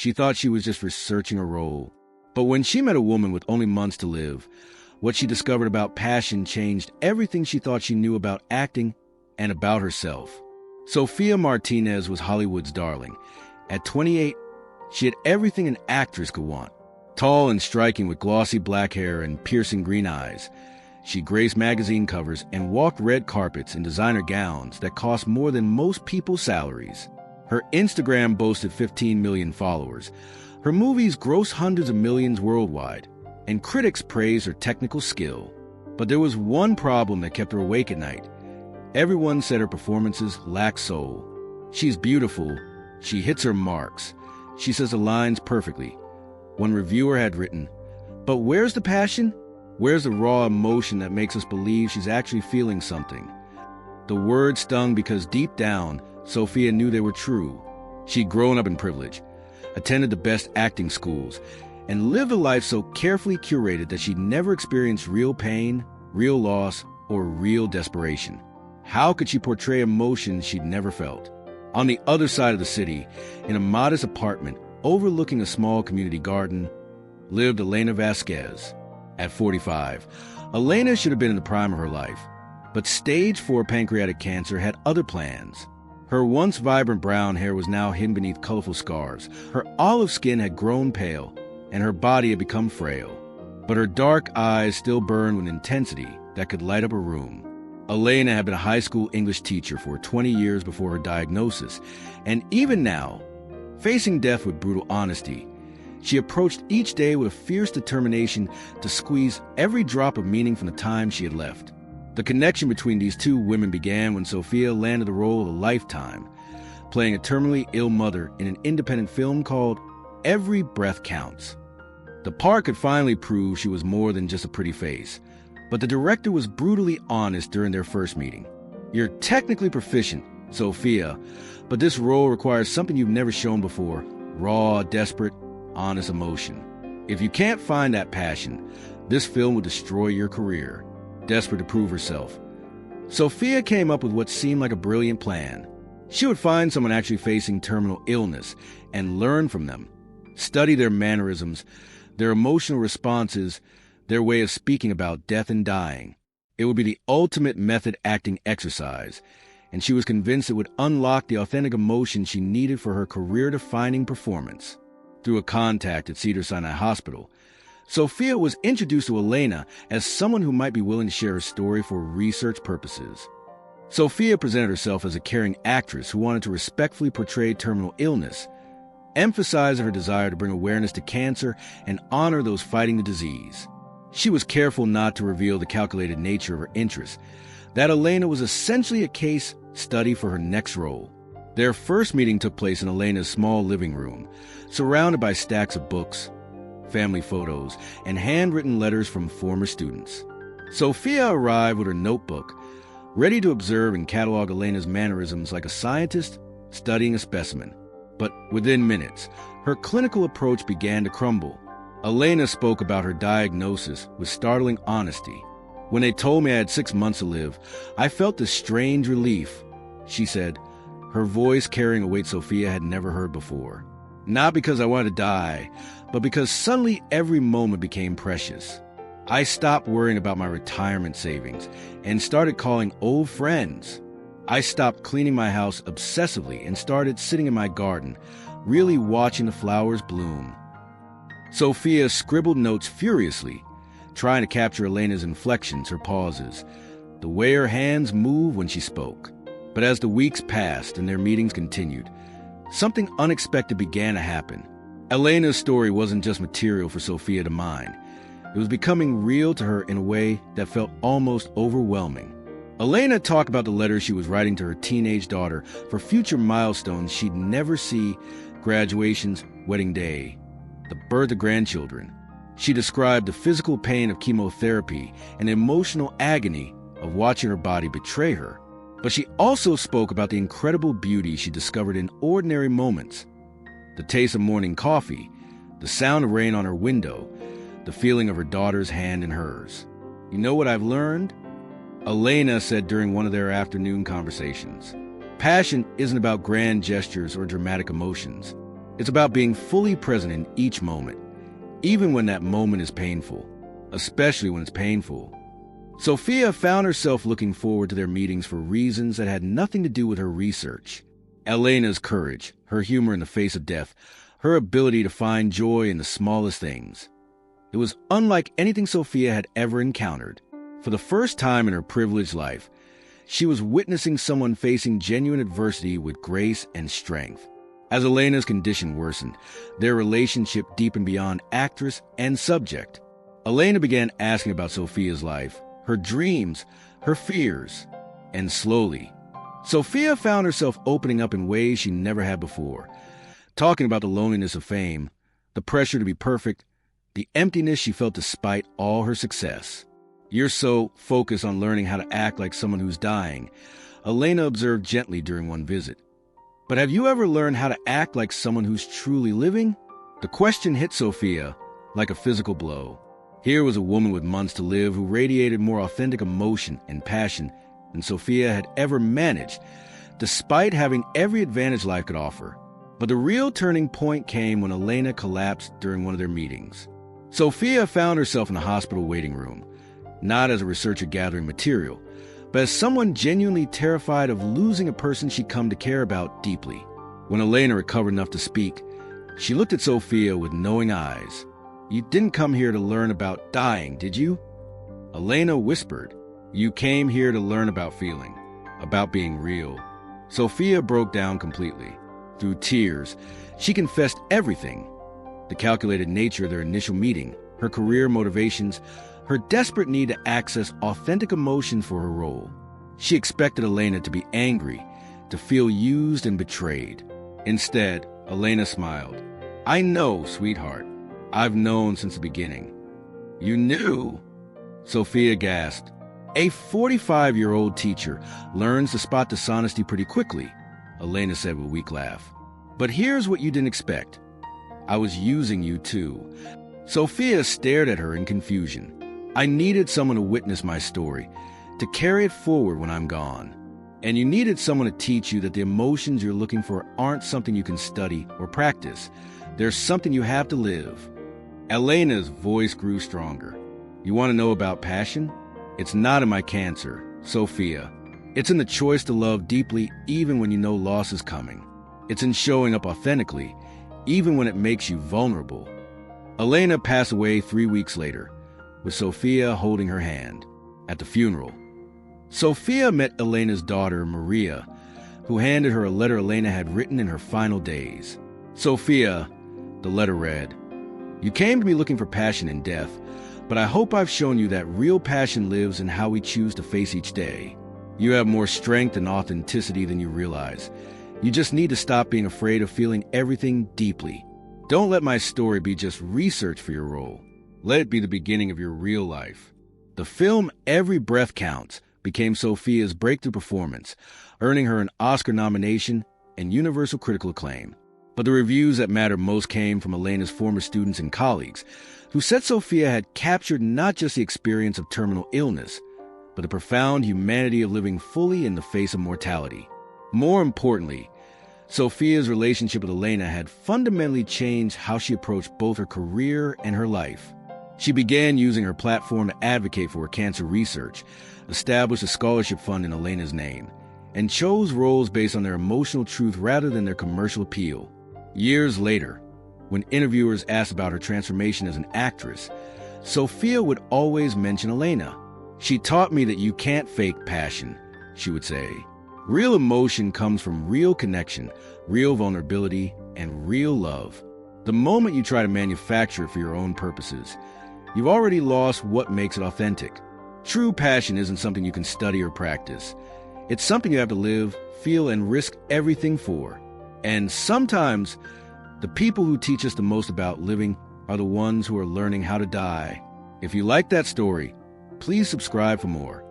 She thought she was just researching a role. But when she met a woman with only months to live, what she discovered about passion changed everything she thought she knew about acting and about herself. Sophia Martinez was Hollywood's darling. At 28, she had everything an actress could want. Tall and striking with glossy black hair and piercing green eyes, she graced magazine covers and walked red carpets in designer gowns that cost more than most people's salaries. Her Instagram boasted 15 million followers. Her movies grossed hundreds of millions worldwide, and critics praised her technical skill. But there was one problem that kept her awake at night. Everyone said her performances lacked soul. She's beautiful. She hits her marks. She says the lines perfectly. One reviewer had written, "But where's the passion? Where's the raw emotion that makes us believe she's actually feeling something?" The words stung because deep down, Sophia knew they were true. She'd grown up in privilege, attended the best acting schools, and lived a life so carefully curated that she'd never experienced real pain, real loss, or real desperation. How could she portray emotions she'd never felt? On the other side of the city, in a modest apartment overlooking a small community garden, lived Elena Vasquez. At 45, Elena should have been in the prime of her life, but stage 4 pancreatic cancer had other plans. Her once vibrant brown hair was now hidden beneath colorful scarves. Her olive skin had grown pale, and her body had become frail. But her dark eyes still burned with intensity that could light up a room. Elena had been a high school English teacher for 20 years before her diagnosis, and even now, facing death with brutal honesty, she approached each day with a fierce determination to squeeze every drop of meaning from the time she had left. The connection between these two women began when Sophia landed the role of a lifetime, playing a terminally ill mother in an independent film called Every Breath Counts. The part could finally prove she was more than just a pretty face, but the director was brutally honest during their first meeting. "You're technically proficient, Sophia, but this role requires something you've never shown before: raw, desperate, honest emotion. If you can't find that passion, this film will destroy your career." Desperate to prove herself, Sophia came up with what seemed like a brilliant plan. She would find someone actually facing terminal illness and learn from them, study their mannerisms, their emotional responses, their way of speaking about death and dying. It would be the ultimate method acting exercise, and she was convinced it would unlock the authentic emotion she needed for her career-defining performance. Through a contact at Cedars-Sinai Hospital, Sophia was introduced to Elena as someone who might be willing to share her story for research purposes. Sophia presented herself as a caring actress who wanted to respectfully portray terminal illness, emphasizing her desire to bring awareness to cancer and honor those fighting the disease. She was careful not to reveal the calculated nature of her interests, that Elena was essentially a case study for her next role. Their first meeting took place in Elena's small living room, surrounded by stacks of books, family photos, and handwritten letters from former students. Sophia arrived with her notebook, ready to observe and catalog Elena's mannerisms like a scientist studying a specimen. But within minutes, her clinical approach began to crumble. Elena spoke about her diagnosis with startling honesty. "When they told me I had 6 months to live, I felt this strange relief," she said, her voice carrying a weight Sophia had never heard before. "Not because I wanted to die, but because suddenly every moment became precious. I stopped worrying about my retirement savings and started calling old friends. I stopped cleaning my house obsessively and started sitting in my garden, really watching the flowers bloom." Sophia scribbled notes furiously, trying to capture Elena's inflections, her pauses, the way her hands moved when she spoke. But as the weeks passed and their meetings continued, something unexpected began to happen. Elena's story wasn't just material for Sophia to mine. It was becoming real to her in a way that felt almost overwhelming. Elena talked about the letters she was writing to her teenage daughter for future milestones she'd never see: graduations, wedding day, the birth of grandchildren. She described the physical pain of chemotherapy and the emotional agony of watching her body betray her. But she also spoke about the incredible beauty she discovered in ordinary moments: the taste of morning coffee, the sound of rain on her window, the feeling of her daughter's hand in hers. "You know what I've learned?" Elena said during one of their afternoon conversations. "Passion isn't about grand gestures or dramatic emotions. It's about being fully present in each moment, even when that moment is painful, especially when it's painful. Sophia found herself looking forward to their meetings for reasons that had nothing to do with her research. Elena's courage, her humor in the face of death, her ability to find joy in the smallest things. It was unlike anything Sophia had ever encountered. For the first time in her privileged life, she was witnessing someone facing genuine adversity with grace and strength. As Elena's condition worsened, their relationship deepened beyond actress and subject. Elena began asking about Sophia's life, her dreams, her fears, and slowly, Sophia found herself opening up in ways she never had before, talking about the loneliness of fame, the pressure to be perfect, the emptiness she felt despite all her success. "You're so focused on learning how to act like someone who's dying," Elena observed gently during one visit. "But have you ever learned how to act like someone who's truly living?" The question hit Sophia like a physical blow. Here was a woman with months to live who radiated more authentic emotion and passion than Sophia had ever managed, despite having every advantage life could offer. But the real turning point came when Elena collapsed during one of their meetings. Sophia found herself in a hospital waiting room, not as a researcher gathering material, but as someone genuinely terrified of losing a person she'd come to care about deeply. When Elena recovered enough to speak, she looked at Sophia with knowing eyes. "You didn't come here to learn about dying, did you?" Elena whispered, "You came here to learn about feeling, about being real." Sophia broke down completely. Through tears, she confessed everything: the calculated nature of their initial meeting, her career motivations, her desperate need to access authentic emotion for her role. She expected Elena to be angry, to feel used and betrayed. Instead, Elena smiled. "I know, sweetheart. I've known since the beginning." "You knew?" Sophia gasped. "A 45-year-old teacher learns to spot dishonesty pretty quickly," Elena said with a weak laugh. "But here's what you didn't expect. I was using you too." Sophia stared at her in confusion. "I needed someone to witness my story, to carry it forward when I'm gone. And you needed someone to teach you that the emotions you're looking for aren't something you can study or practice. They're something you have to live." Elena's voice grew stronger. "You want to know about passion? It's not in my cancer, Sophia. It's in the choice to love deeply even when you know loss is coming. It's in showing up authentically, even when it makes you vulnerable." Elena passed away 3 weeks later, with Sophia holding her hand. At the funeral, Sophia met Elena's daughter, Maria, who handed her a letter Elena had written in her final days. "Sophia," the letter read, "you came to me looking for passion in death, but I hope I've shown you that real passion lives in how we choose to face each day. You have more strength and authenticity than you realize. You just need to stop being afraid of feeling everything deeply. Don't let my story be just research for your role. Let it be the beginning of your real life." The film Every Breath Counts became Sophia's breakthrough performance, earning her an Oscar nomination and universal critical acclaim. But the reviews that mattered most came from Elena's former students and colleagues, who said Sophia had captured not just the experience of terminal illness, but the profound humanity of living fully in the face of mortality. More importantly, Sophia's relationship with Elena had fundamentally changed how she approached both her career and her life. She began using her platform to advocate for cancer research, established a scholarship fund in Elena's name, and chose roles based on their emotional truth rather than their commercial appeal. Years later, when interviewers asked about her transformation as an actress, Sophia would always mention Elena. "She taught me that you can't fake passion," she would say. "Real emotion comes from real connection, real vulnerability, and real love. The moment you try to manufacture it for your own purposes, you've already lost what makes it authentic. True passion isn't something you can study or practice. It's something you have to live, feel, and risk everything for. And sometimes, the people who teach us the most about living are the ones who are learning how to die." If you like that story, please subscribe for more.